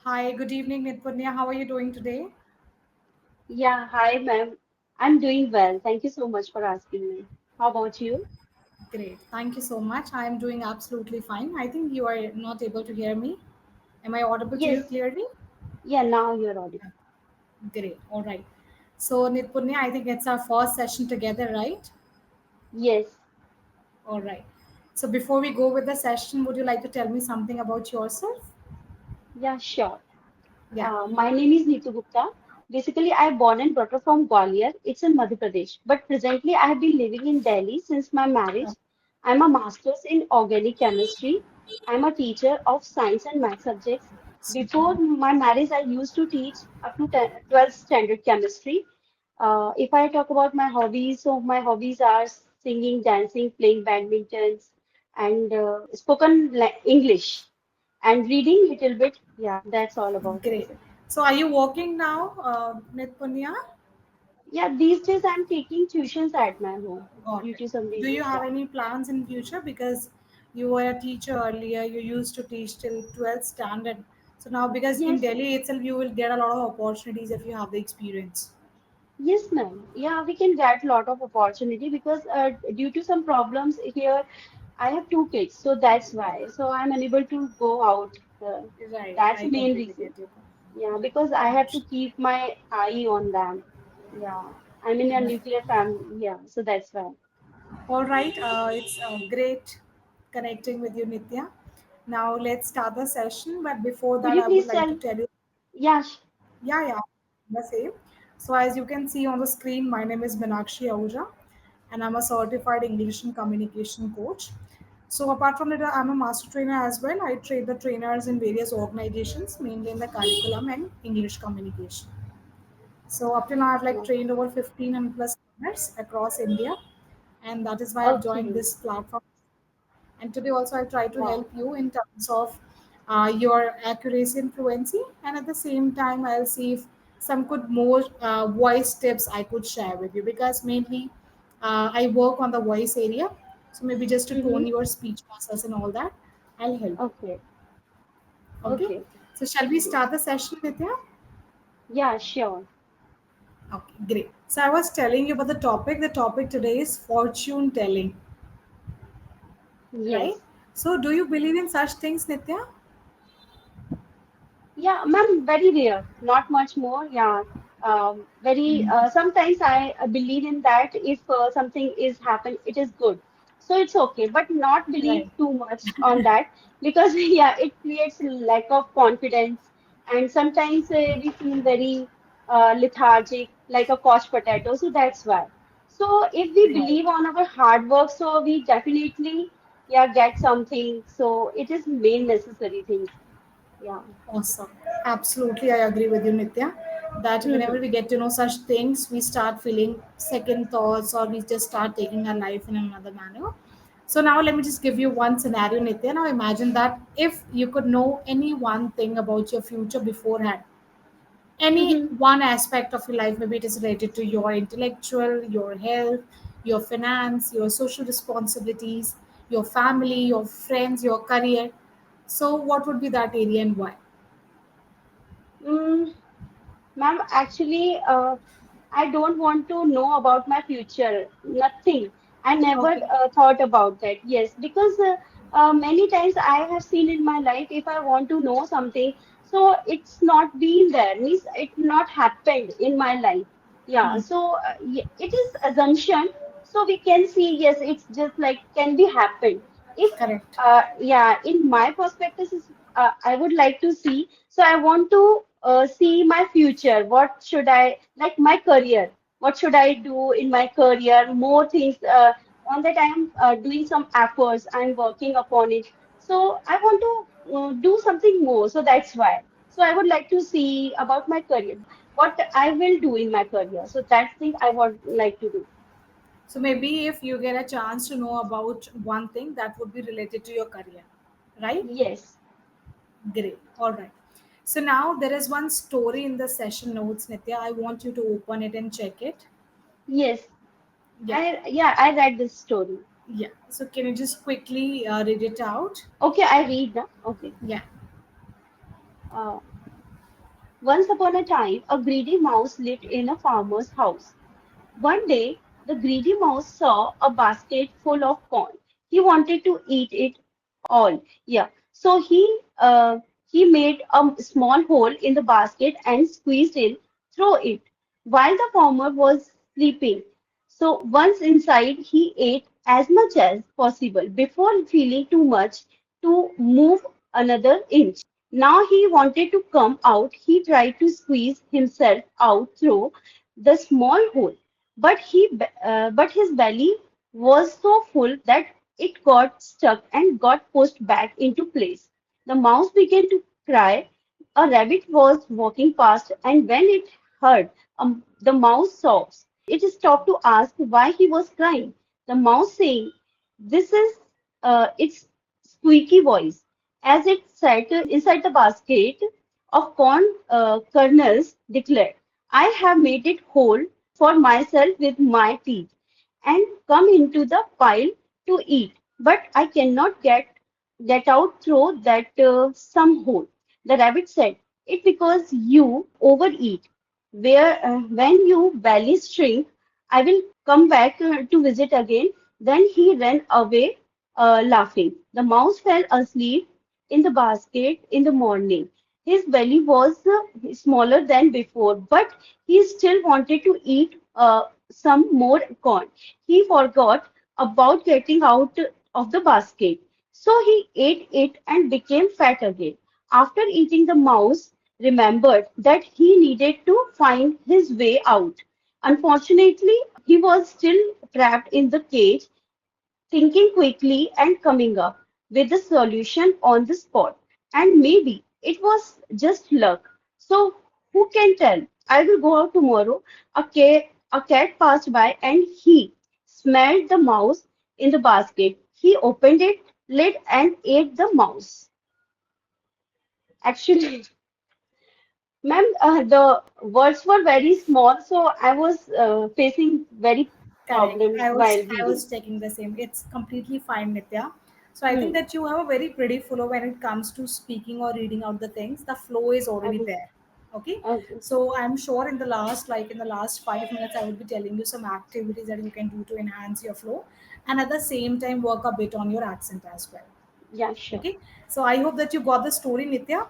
Hi, good evening, Nitpunya. How are you doing today? Yeah, hi ma'am. I'm doing well. Thank you so much for asking me. How about you? Great. Thank you so much. I am doing absolutely fine. I think you are not able to hear me. Am I audible to you Yes. clearly? Yeah, now you're audible. Great. All right. So, Nitpunya, I think it's our first session together, right? Yes. All right. So, before we go with the session, would you like to tell me something about yourself? Yeah, sure. Yeah. My name is Neetu Gupta. Basically, I am born and brought up from Gwalior. It's in Madhya Pradesh. But presently, I have been living in Delhi since my marriage. I'm a master's in organic chemistry. I'm a teacher of science and math subjects. Before my marriage, I used to teach up to 12th standard chemistry. If I talk about my hobbies, so my hobbies are singing, dancing, playing badminton, and English and reading little bit. Yeah, that's all about Great. myself. So, are you working now, Nitpunya? Yeah, these days I'm taking tuitions at my home Got due it. to some Do you reasons. have Yeah. any plans in future? Because you were a teacher earlier, you used to teach till 12th standard. So now, because in Yes, Delhi itself, you will get a lot of opportunities if you have the experience. yes, ma'am. Yeah, we can get lot of opportunity because due to some problems here, I have two kids, so that's why. So I'm unable to go out. Uh, Right, that's I the main completely reason. get you. Yeah, because I have to keep my eye on them. Yeah, I'm in a nuclear family. Yeah, so that's why. All right, it's great connecting with you, Nitya. Now let's start the session. But before Could that, you I would please like to tell? tell you. Yeah, Yeah, the same. So as you can see on the screen, my name is Meenakshi Ahuja, and I'm a certified English and communication coach. So apart from that, I'm a master trainer as well. I train the trainers in various organizations, mainly in the curriculum and English communication. So up till now, I've like trained over 1500 plus trainers across India, and that is why I've joined okay. this platform. And today also I'll try to Wow. help you in terms of your accuracy and fluency. And at the same time, I'll see if some could more voice tips I could share with you because mainly I work on the voice area. So maybe just to tone Mm-hmm. your speech muscles and all that, I'll help you. Okay. Okay. Okay. So shall we start the session, Nitya? Yeah, sure. Okay, great. So I was telling you about the topic. The topic today is fortune telling, right? Yes. So do you believe in such things, Nitya? Yeah, ma'am, very rare, not much more. Yeah, sometimes I believe in that if something is happen, it is good. So it's okay, but not believe Right. too much on that because yeah, it creates lack of confidence, and sometimes we feel very lethargic, like a couch potato. So that's why. So if we Right. believe on our hard work, so we definitely yeah get something. So it is main necessary thing. Yeah. Awesome. Absolutely, I agree with you, Nitya. That whenever we get to know such things, we start feeling second thoughts or we just start taking our life in another manner. So now let me just give you one scenario, Nitya. Now imagine that if you could know any one thing about your future beforehand, any Mm-hmm. one aspect of your life, maybe it is related to your intellectual, your health, your finance, your social responsibilities, your family, your friends, your career. So what would be that area and why? Mm, ma'am, actually, I don't want to know about my future. Nothing. I never Okay. thought about that. Yes, because many times I have seen in my life, if I want to know something, so it's not been there. Means it not happened in my life. Yeah. So it is assumption. So we can see, yes, it's just like can be happened. If Correct. yeah, in my perspective, I would like to see. So I want to see my future. What should I like my career? What should I do in my career? More things on that I am doing some efforts. I'm working upon it. So I want to do something more. So that's why. So I would like to see about my career, what I will do in my career. So that's thing I would like to do. So maybe if you get a chance to know about one thing that would be related to your career, right? Yes, Great. All right. So now there is one story in the session notes, Nitya. I want you to open it and check it. yes. Yeah. I read this story. Yeah. So can you just quickly read it out? Okay, I read now. Okay. Yeah. Once upon a time, a greedy mouse lived in a farmer's house. One day, the greedy mouse saw a basket full of corn. He wanted to eat it all. Yeah. So he made a small hole in the basket and squeezed in through it while the farmer was sleeping. So once inside, he ate as much as possible before feeling too much to move another inch. Now he wanted to come out. He tried to squeeze himself out through the small hole, but his belly was so full that it got stuck and got pushed back into place. The mouse began to cry. A rabbit was walking past, and when it heard the mouse sobs, it stopped to ask why he was crying. The mouse saying, "This is its squeaky voice," as it sat inside the basket of corn kernels, declared, "I have made it whole for myself with my teeth and come into the pile to eat, but I cannot get out through that some hole." The rabbit said, "It because you overeat. When you belly shrink, I will come back to visit again." Then he ran away laughing. The mouse fell asleep in the basket in the morning. His belly was smaller than before, but he still wanted to eat some more corn. He forgot about getting out of the basket. So he ate it and became fat again. After eating, the mouse remembered that he needed to find his way out. Unfortunately, he was still trapped in the cage, thinking quickly and coming up with the solution on the spot. And maybe it was just luck. So who can tell? I will go out tomorrow. A cat passed by and he smelled the mouse in the basket. He opened it, lid, and ate the mouse. Actually, ma'am, the words were very small, so I was facing very Correct. problem I was while I reading. was checking the same. It's completely fine, Nitya. So I think Hmm. that you have a very pretty flow when it comes to speaking or reading out the things. The flow is already Okay. there. Okay. Okay. So I'm sure in the last 5 minutes, I will be telling you some activities that you can do to enhance your flow, and at the same time work a bit on your accent as well. Yeah, sure. Okay. So I hope that you got the story, Nitya.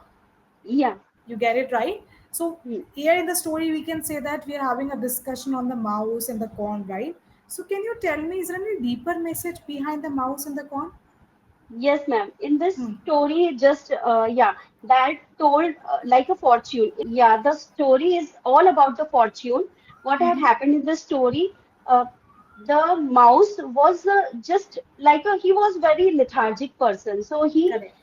Yeah. You get it right. So Hmm. here in the story we can say that we are having a discussion on the mouse and the corn, right? So can you tell me, is there any deeper message behind the mouse and the corn? Yes, ma'am. In this Hmm. story, just yeah, that told like a fortune. Yeah, the story is all about the fortune. What had happened in the story? Uh, the mouse was just like he was very lethargic person. So he Correct.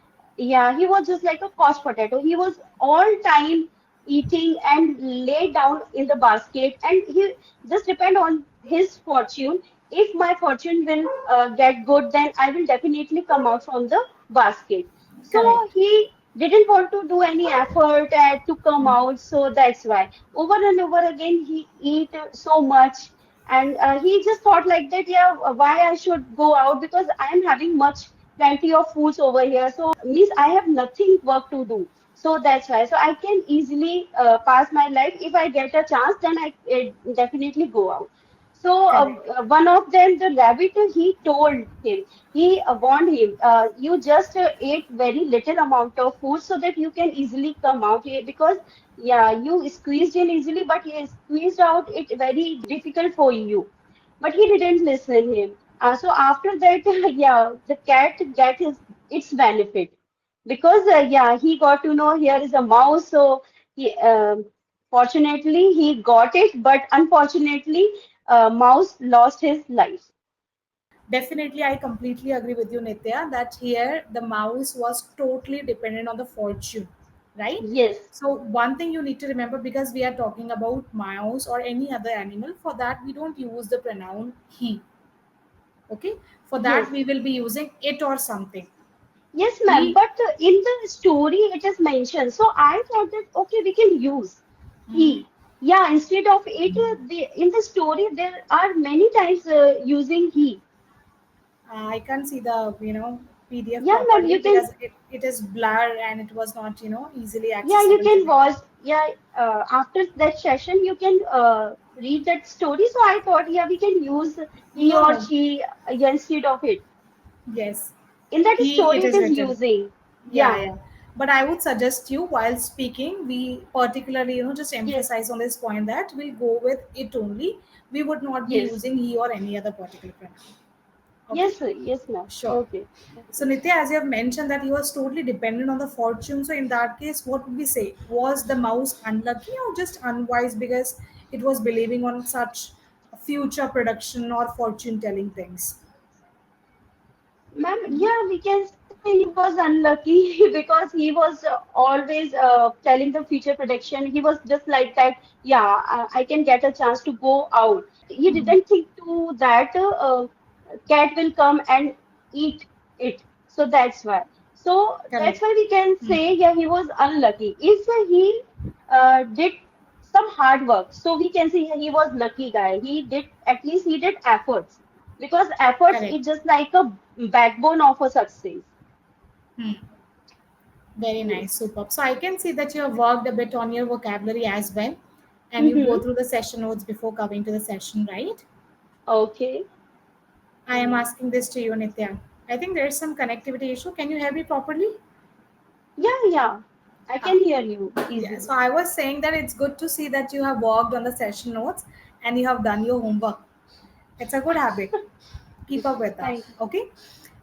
yeah, he was just like a couch potato. He was all time eating and lay down in the basket, and he just depend on his fortune. If my fortune will get good, then I will definitely come out from the basket. So Correct. he didn't want to do any effort to come out, so that's why over and over again he eat so much, and he just thought like that, yeah, why I should go out because I am having much plenty of foods over here. So means I have nothing work to do. So that's why. So I can easily pass my life. If I get a chance, then I definitely go out. So Correct. one of them, the rabbit, he told him, he warned him, you just ate very little amount of food so that you can easily come out here because yeah, you squeezed in easily, but you squeezed out it very difficult for you. But he didn't listen him. So after that, yeah, the cat get his its benefit because yeah, he got to know here is a mouse. So he fortunately he got it, but unfortunately, mouse lost his life. Definitely, I completely agree with you, Nitya, that here the mouse was totally dependent on the fortune, right? Yes, So one thing you need to remember, because we are talking about mouse or any other animal, for that we don't use the pronoun he. Okay, for yes, that we will be using it or something. yes, ma'am. He. But in the story, it is mentioned. So I thought that okay, we can use he. Yeah, instead of it, in the story there are many times using he. I can't see the PDF Yeah, ma'am, properly you can. because it is blur and it was not easily Yeah, you accessible to can me. watch. yeah, after that session, you can read that story. So I thought, yeah, we can use he or No, she instead of it. yes, In that he, story, it it is is written. using. Yeah, Yeah, yeah. But I would suggest you while speaking, we particularly, just yes, emphasize on this point that we'll go with it only. We would not be yes, using he or any other particular pronoun. Okay? yes, yes, ma'am. Sure. Okay, So okay. Nitya, as you have mentioned that he was totally dependent on the fortune. So in that case, what would we say? Was the mouse unlucky or just unwise because it was believing on such future production or fortune telling things? Ma'am, yeah, we can say he was unlucky because he was always telling the future prediction. He was just like that, yeah, I can get a chance to go out. He didn't think to that cat will come and eat it. So that's why. So that's Correct. why we can say, yeah, he was unlucky. If he did some hard work, so we can say yeah, he was lucky guy. He did at least he did efforts because efforts is Correct. just like a backbone of a success. Very nice, Yes. superb. So I can see that you have worked a bit on your vocabulary as well, and you go Mm-hmm. through the session notes before coming to the session, right? Okay. I am asking this to you, Nitya. I think there is some connectivity issue. Can you hear me properly? Yeah, yeah. I Ah, can hear you yeah. easily. So I was saying that it's good to see that you have worked on the session notes and you have done your homework. It's a good habit. Keep up with that. Thank you. Okay.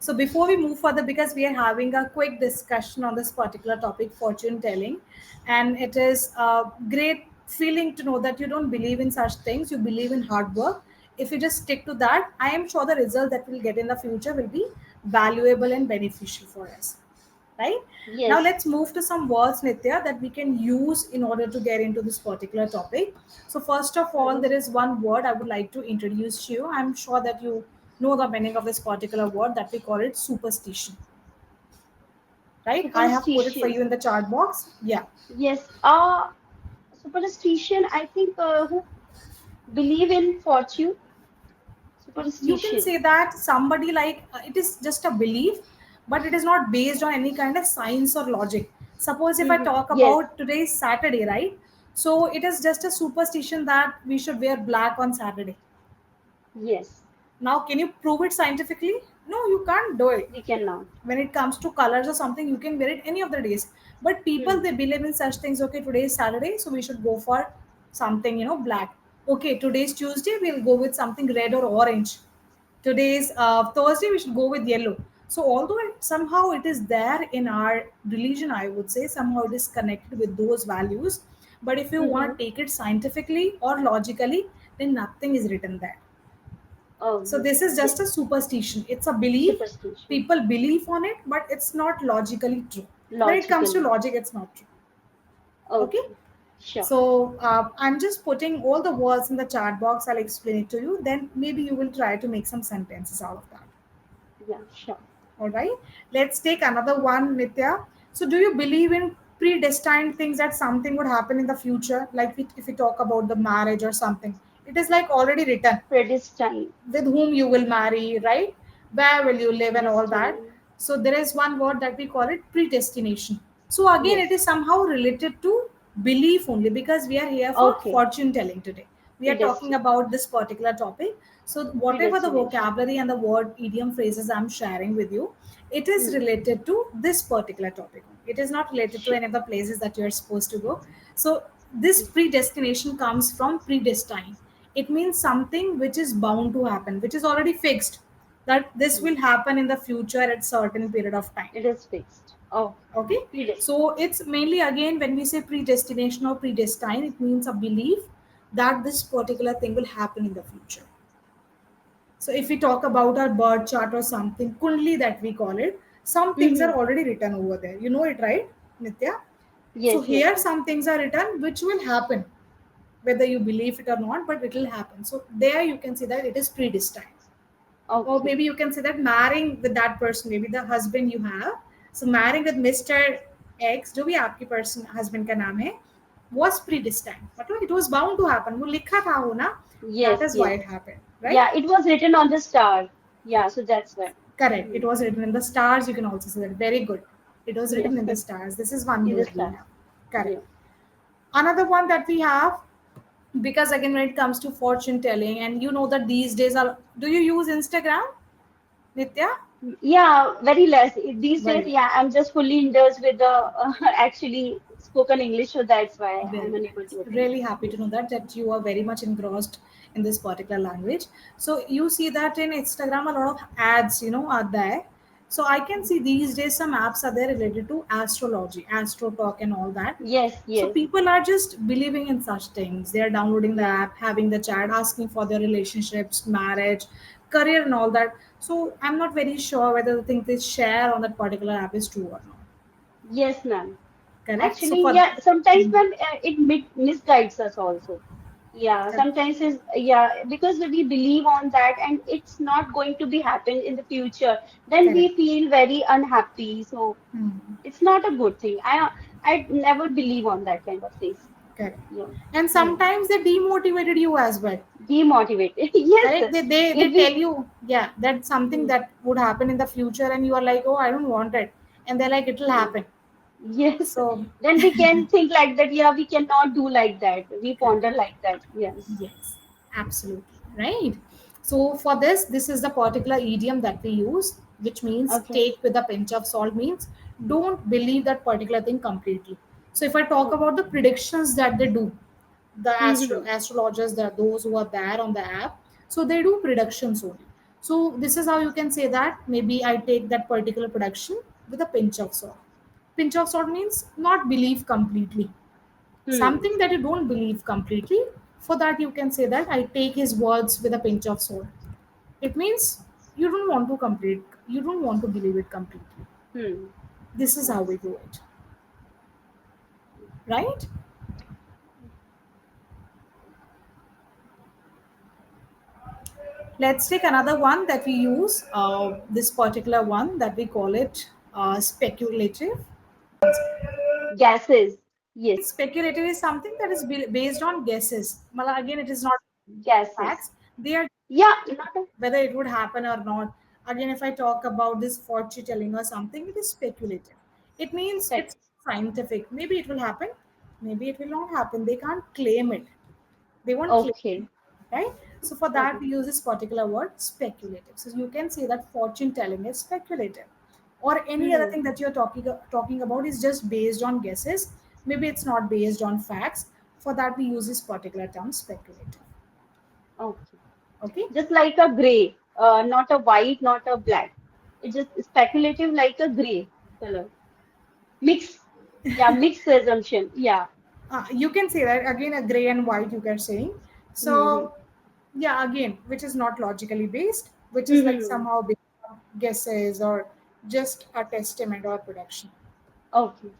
So before we move further, because we are having a quick discussion on this particular topic, fortune telling, and it is a great feeling to know that you don't believe in such things. You believe in hard work. If you just stick to that, I am sure the result that we'll get in the future will be valuable and beneficial for us. Right? Now Yes. let's move to some words, Nitya, that we can use in order to get into this particular topic. So first of all, Mhm. there is one word I would like to introduce to you. I'm sure that you know the meaning of this particular word, that we call it superstition. Right? I have put it for Superstition. you in the chart box. Yeah. Yes. Superstition. I think who believe in fortune. You can Superstition. say that somebody like it is just a belief, but it is not based on any kind of science or logic. Suppose if I Mm-hmm. talk Yes. about today's Saturday, right? So it is just a superstition that we should wear black on Saturday. Yes. Now, can you prove it scientifically? No, you can't do it. We cannot. When it comes to colors or something, you can wear it any of the days. But people, Hmm. they believe in such things. Okay, today is Saturday, so we should go for something, black. Okay, today's Tuesday, we'll go with something red or orange. Today's Thursday, we should go with yellow. So although somehow it is there in our religion, I would say somehow it is connected with those values. But if you want Mm-hmm. to take it scientifically or logically, then nothing is written there. Oh, So this is just a yes. superstition. It's a belief. Superstition. People believe on it, but it's not logically true. When it comes to Logically. logic, it's not true. Okay. Okay. Sure. So I'm just putting all the words in the chat box. I'll explain it to you. Then maybe you will try to make some sentences out of that. Yeah, sure. All right. Let's take another one, Nitya. So do you believe in predestined things that something would happen in the future? Like if we talk about the marriage or something, it is like already written Predestined. with whom you will marry, right? Where will you live and all that. Predestined. So there is one word that we call it predestination. So again, it Yes. is somehow related to belief only because we are here for Okay. fortune telling today. We are talking Predestined. about this particular topic. So whatever the Predestination. vocabulary and the word idiom phrases I'm sharing with you, it is Hmm. related to this particular topic. It is not related to Sure. any of the places that you are supposed to go. So this Hmm. predestination comes from predestine. It means something which is bound to happen, which is already fixed, that this Hmm. will happen in the future at certain period of time. It is fixed. Oh, Okay. So predestined. it's mainly, again, when we say predestination or predestine, it means a belief that this particular thing will happen in the future. So if we talk about our birth chart or something, kundli that we call it, some things are Mm-hmm. already written over there. You know it, right, Nitya? So Yes, yes, here yes. some things are written which will happen, whether you believe it or not, but it will happen. So there you can see that it is predestined. Or Okay. maybe you can say that marrying with that person, maybe the husband you have. So marrying with Mr. X, जो भी आपकी person husband का नाम है, was predestined. मतलब it was bound to happen. वो लिखा था वो ना. That Yes, is why yes. it happened, right? Yeah, it was written on the star. Yeah, so that's why. Correct. It Hmm. was written in the stars. You can also say that. Very good. It was written Yes, in the stars. This is one in the word we stars. have. Correct. Yeah. Another one that we have, because again when it comes to fortune telling, and you know that these days are, do you use Instagram, Nitya? Yeah, very less. These days, Very yeah, I'm just fully indulged with the actually spoken English, so that's why I'm very unable nice. to attend. Really happy to know that you are very much engrossed in this particular language. So you see that in Instagram a lot of ads, are there. So I can see these days some apps are there related to astrology, astro talk, and all that. Yes, So yes, people are just believing in such things. They are downloading the yeah. app, having the chat, asking for their relationships, marriage, career, and all that. So I'm not very sure whether the thing they share on that particular app is true or not. Yes, ma'am. Correct. So Actually, for yeah, sometimes when it misguides us also. Yeah, correct. sometimes is yeah, because we believe on that and it's not going to be happen in the future, then Correct. we feel very unhappy. So Hmm. it's not a good thing. I never believe on that kind of things. Correct. Yeah. And Hmm. sometimes they demotivated you as well. Demotivated. Yes. Correct. They If tell we you, yeah, that something hmm, that would happen in the future, and you are like, oh, I don't want it. And they're like, it'll hmm. happen. Yes, So then we can think like that. Yeah, we cannot do like that. We correct. ponder like that. Yes. Yes, absolutely. Right. So for this is the particular idiom that we use, which means Okay. take with a pinch of salt, means don't believe that particular thing completely. So if I talk Okay. about the predictions that they do, the Mm-hmm. astrologers, that those who are there on the app, so they do predictions only. So this is how you can say that maybe I take that particular prediction with a pinch of salt. Pinch of salt means not believe completely, Hmm. something that you don't believe completely. For that you can say that I take his words with a pinch of salt. It means you don't want to believe it completely. Hmm. This is how we Yes. do it, right? Let's take another one that we use, this particular one that we call it speculative. Gases. Yes. Speculative is something that is based on guesses. Again, it is not Gases. facts. They are Yeah. Not a, whether it would happen or not. Again, if I talk about this fortune telling or something, it is speculative. It means spec. it's scientific. Maybe it will happen, maybe it will not happen. They can't claim it. They won't claim it, Okay. right? So for that, Okay. we use this particular word speculative. So you can say that fortune telling is speculative, or any other Hmm. thing that you're talking about is just based on guesses. Maybe it's not based on facts. For that, we use this particular term speculative. Okay. Okay. Just like a gray, not a white, not a black. It's just speculative like a gray color. Mix. Yeah, mixed assumption. Yeah. You can say that again, a gray and white you can saying. Hmm. So yeah, again, which is not logically based, which is like Hmm. somehow based on guesses or just a testament or production. Okay.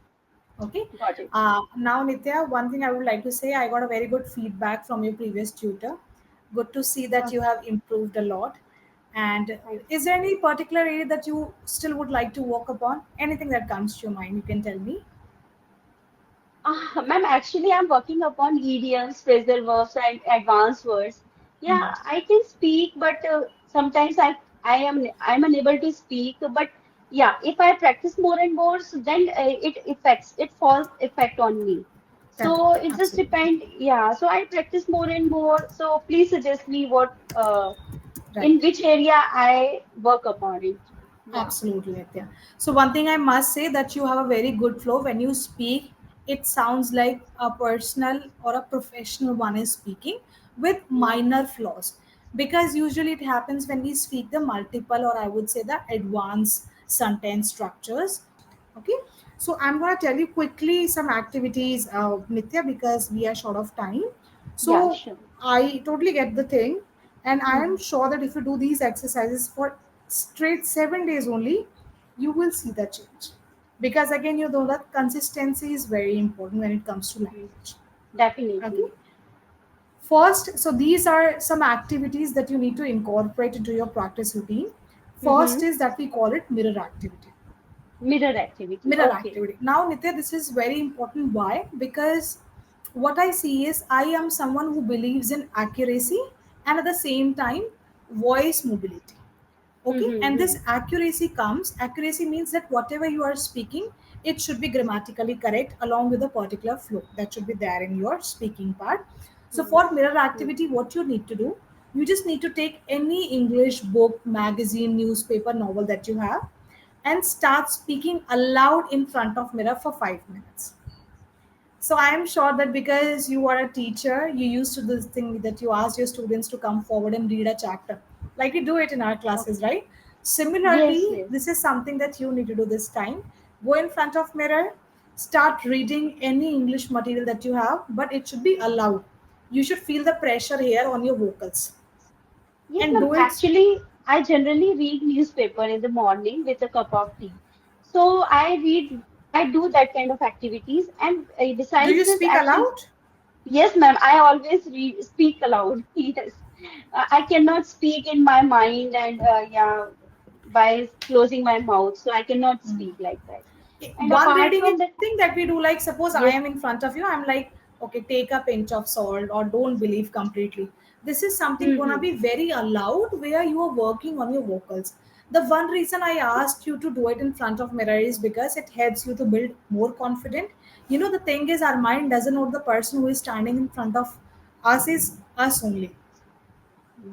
Okay. Got it. Now Nitya, one thing I would like to say, I got a very good feedback from your previous tutor. Good to see that you Okay. have improved a lot. And Thank is there any particular area that you still would like to work upon? Anything that comes to your mind, you can tell me. Ma'am, actually, I'm working upon idioms, phrasal verbs, and advanced words. Hmm. Yeah, I can speak, but sometimes I'm unable to speak. But yeah, if I practice more and more, so then it falls effect on me. So Correct. it just Absolutely. depend. Yeah, so I practice more and more. So please suggest me what Right. in which area I work upon it. Yeah. Absolutely, Nitya. So one thing I must say that you have a very good flow when you speak. It sounds like a personal or a professional one is speaking with Mm-hmm. minor flaws, because usually it happens when we speak the multiple, or I would say the advanced sentence structures. Okay, so I'm going to tell you quickly some activities, Nitya, because we are short of time. Yeah, So sure. I totally get the thing, and I am Mm-hmm. sure that if you do these exercises for straight 7 days only, you will see the change. Because again, you know that consistency is very important when it comes to language. Okay. Definitely. First, so these are some activities that you need to incorporate into your practice routine. First Mm-hmm. is that we call it mirror activity. Mirror activity. Mirror Okay. activity. Now, Nitya, this is very important. Why? Because what I see is I am someone who believes in accuracy and at the same time voice mobility. Okay, and Mm-hmm. this accuracy means that whatever you are speaking, it should be grammatically correct along with a particular flow that should be there in your speaking part. So Hmm. for mirror Hmm. activity, what you need to do, you just need to take any English book, magazine, newspaper, novel that you have, and start speaking aloud in front of mirror for 5 minutes. So I am sure that because you are a teacher, you used to do this thing that you asked your students to come forward and read a chapter, like we do it in our classes, Okay. right? Yes, Similarly, yes. this is something that you need to do this time. Go in front of mirror, start reading any English material that you have, but it should be allowed. You should feel the pressure here on your vocals Yes, and ma'am. do it. Actually, I generally read newspaper in the morning with a cup of tea. So I do that kind of activities. And Do besides you this, speak actually, aloud? yes, ma'am, I always speak aloud. Yes. I cannot speak in my mind and yeah, by closing my mouth. So I cannot speak like that. And One apart reading from is that, thing that we do, like suppose I yes. am in front of you, I'm like, okay, take a pinch of salt or don't believe completely. This is something gonna Hmm. be very allowed where you are working on your vocals. The one reason I asked you to do it in front of mirror is because it helps you to build more confident. You know, the thing is our mind doesn't know the person who is standing in front of us is us only.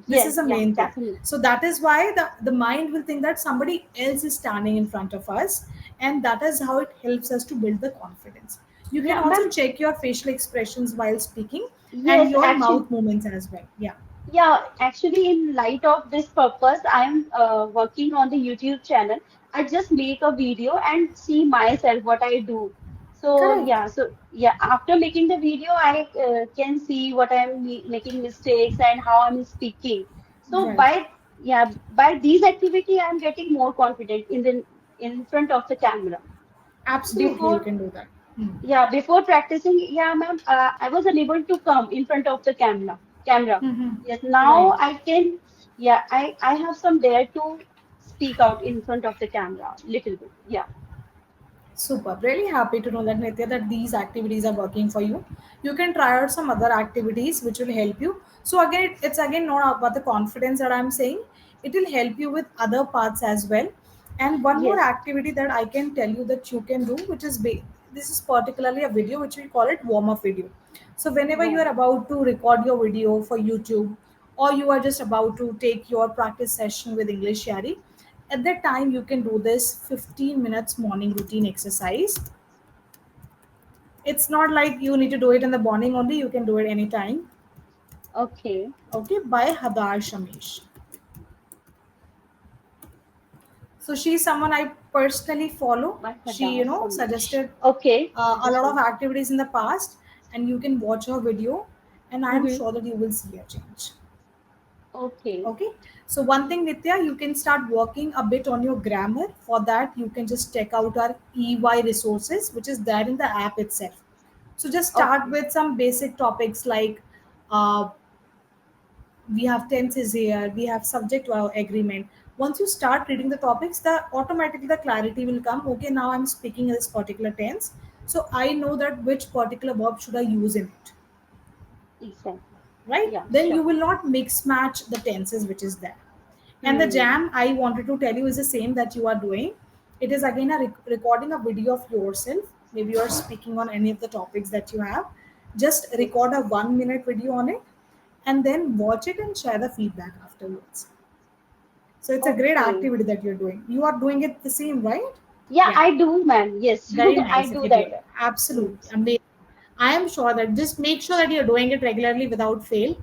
This is Yes, the yeah, main thing. definitely. So that is why the mind will think that somebody else is standing in front of us, and that is how it helps us to build the confidence. You can Yeah, also ma'am. check your facial expressions while speaking and Yes, your actually. mouth movements as well. Yeah. Yeah, actually, in light of this purpose, I'm working on the YouTube channel. I just make a video and see myself what I do. Correct. So yeah, after making the video, I can see what I'm making mistakes and how I'm speaking. So Right. by these activity, I'm getting more confident in front of the camera. Absolutely, you Before can do that. Hmm. before practicing, yeah, ma'am, I was unable to come in front of the camera. Mm-hmm. Yes, Right. now I can, yeah, I have some dare to speak out in front of the camera, little bit. Yeah. Super. Really happy to know that, Nitya, that these activities are working for you. You can try out some other activities which will help you. So again, it's again not about the confidence that I'm saying. It will help you with other parts as well. And one more Yes. activity that I can tell you that you can do, which is this is particularly a video which we call it warm up video. So whenever you are Warm. about to record your video for YouTube, or you are just about to take your practice session with English Yari, at that time you can do this 15 minutes morning routine exercise. It's not like you need to do it in the morning only, you can do it anytime. Okay. Okay, by Hadar Shamish. So she's someone I personally follow. By She, Hada Samish. suggested Okay. a lot of Understood. activities in the past, and you can watch her video, and I am Mm-hmm. sure that you will see a change. Okay. Okay. So one thing, Nitya, you can start working a bit on your grammar. For that, you can just check out our EY resources, which is there in the app itself. So just start Okay. with some basic topics like uh, we have tenses here, we have subject agreement. Once you start reading the topics, the automatically the clarity will come. Okay, now I'm speaking in this particular tense, so I know that which particular verb should I use in it, Exactly. right? Yeah, Then you sure. will not mix match the tenses which is there. And the Hmm. jam I wanted to tell you is the same that you are doing. It is again a recording a video of yourself. Maybe you are speaking on any of the topics that you have. Just Okay. record a 1 minute video on it and then watch it and share the feedback afterwards. So it's a great Okay. activity that you're doing. You are doing it the same, right? Yeah, Yeah. I do, ma'am. Yes, Very I nice if do you do it. that. Hmm. Absolutely. Amazing. I am sure that just make sure that you're doing it regularly without fail.